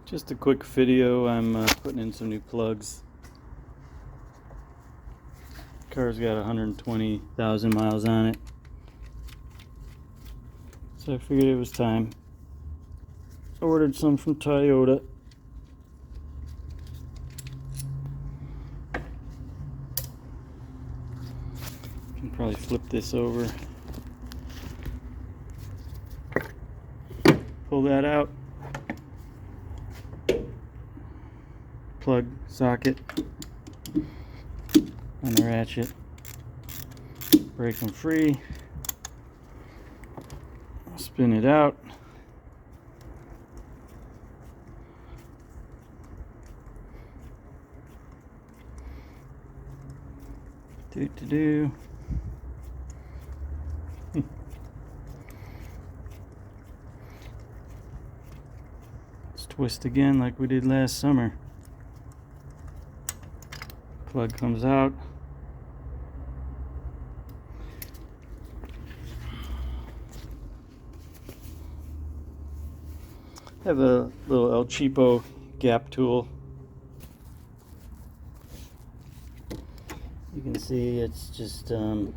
Just a quick video. I'm putting in some new plugs. Car's got 120,000 miles on it, so I figured it was time. Ordered some from Toyota. Can probably flip this over. Pull that out. Plug socket on the ratchet. Break them free. Spin it out. Do. Let's twist again like we did last summer. Plug comes out. I have a little El Cheapo gap tool. You can see it's just checking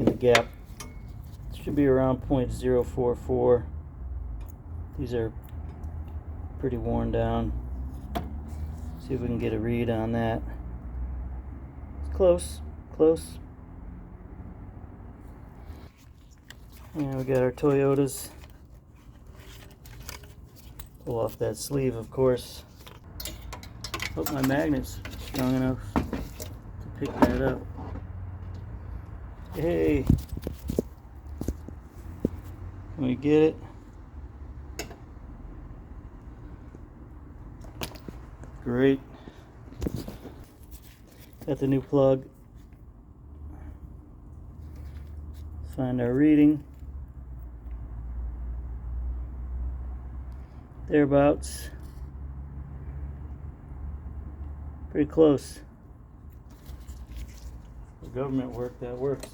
the gap. It should be around 0.044. These are pretty worn down. See if we can get a read on that. It's close. And we got our Toyotas. Pull off that sleeve, of course. Hope my magnet's strong enough to pick that up. Hey! Can we get it? Great. Got the new plug. Find our reading. Thereabouts. Pretty close. For government work, that works.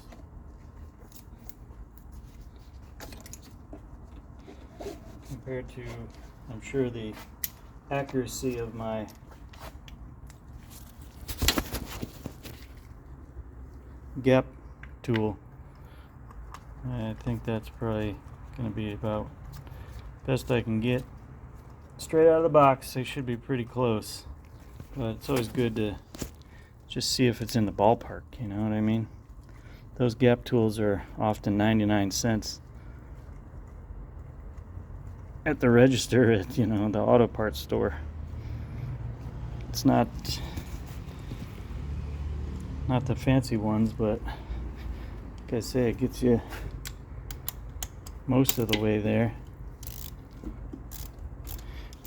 Compared to, I'm sure, the accuracy of my gap tool. I think that's probably going to be about best I can get. Straight out of the box, they should be pretty close, but it's always good to just see if it's in the ballpark, you know what I mean? Those gap tools are often 99 cents at the register at, the auto parts store. It's not the fancy ones, but like I say, it gets you most of the way there.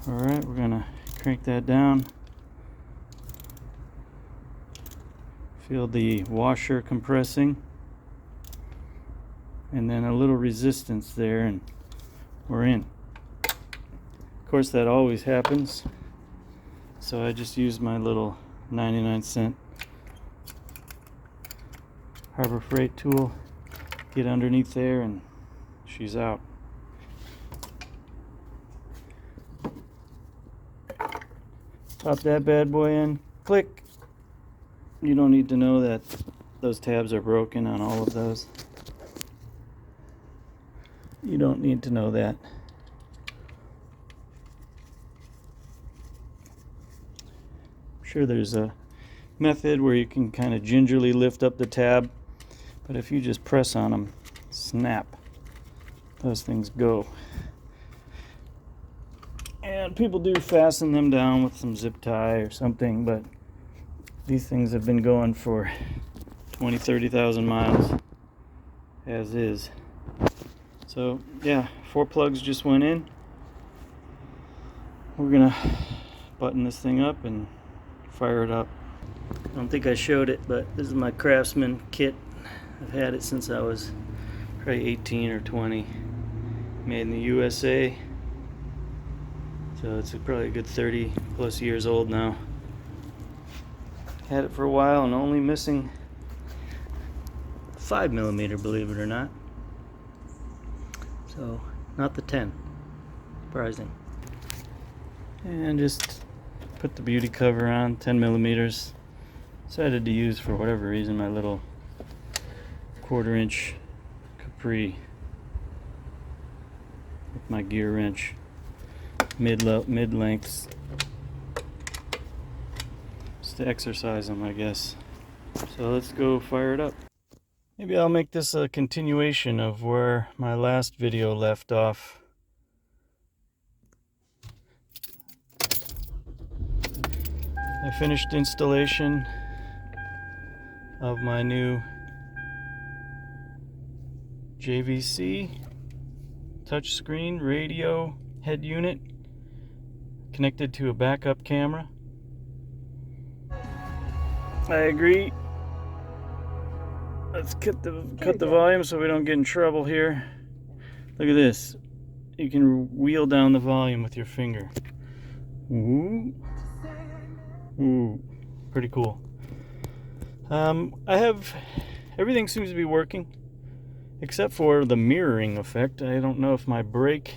Alright, we're gonna crank that down. Feel the washer compressing, and then a little resistance there, and we're in. Of course, that always happens, so I just used my little 99-cent Harbor Freight tool. Get underneath there, and she's out. Pop that bad boy in. Click. You don't need to know that those tabs are broken on all of those. You don't need to know that. I'm sure there's a method where you can kind of gingerly lift up the tab, but if you just press on them, snap, those things go. And people do fasten them down with some zip tie or something, but these things have been going for 20,000-30,000 miles as is. So yeah, 4 plugs just went in. We're gonna button this thing up and fire it up. I don't think I showed it, but this is my Craftsman kit. I've had it since I was probably 18 or 20. Made in the USA. So it's probably a good 30 plus years old now. Had it for a while and only missing 5mm, believe it or not. So not the 10. Surprising. and just put the beauty cover on, 10 millimeters. Decided to use, for whatever reason, my little 1/4 inch Capri with my gear wrench, mid lengths, just to exercise them, I guess. So let's go fire it up. Maybe I'll make this a continuation of where my last video left off. I finished installation of my new JVC touchscreen radio head unit connected to a backup camera. I agree. Let's cut the volume so we don't get in trouble here. Look at this. You can wheel down the volume with your finger. Ooh. Ooh. Pretty cool. Everything seems to be working except for the mirroring effect. I don't know if my brake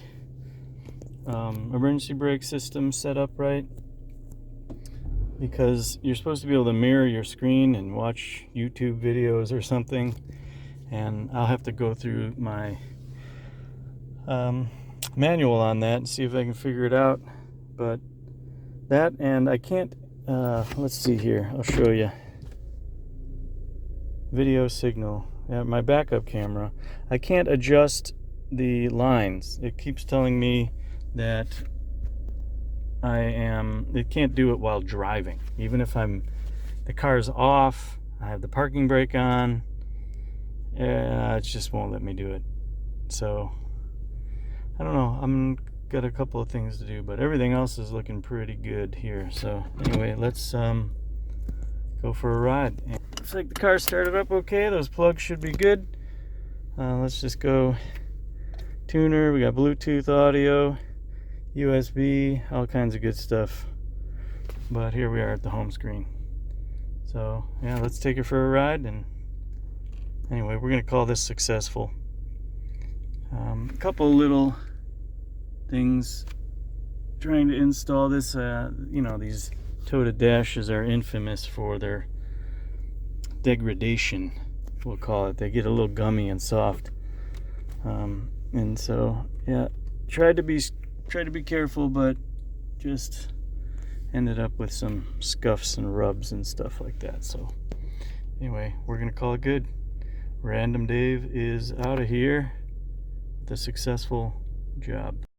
emergency brake system set up right, because you're supposed to be able to mirror your screen and watch YouTube videos or something, and I'll have to go through my manual on that and see if I can figure it out. But that, and I can't let's see here, I'll show you. Video signal, my backup camera, I can't adjust the lines. It keeps telling me that it can't do it while driving. Even if the car's off, I have the parking brake on, it just won't let me do it. So I don't know, I'm got a couple of things to do, but everything else is looking pretty good here. So anyway, let's go for a ride. And looks like the car started up okay. Those plugs should be good. Let's just go tuner. We got Bluetooth audio, USB, all kinds of good stuff. But here we are at the home screen. So yeah, let's take it for a ride. And anyway, we're gonna call this successful. A couple little things trying to install this. You know, these Toyota dashes are infamous for their degradation, we'll call it. They get a little gummy and soft, and so yeah, tried to be careful, but just ended up with some scuffs and rubs and stuff like that. So anyway, we're gonna call it good. Random Dave is out of here with a successful job.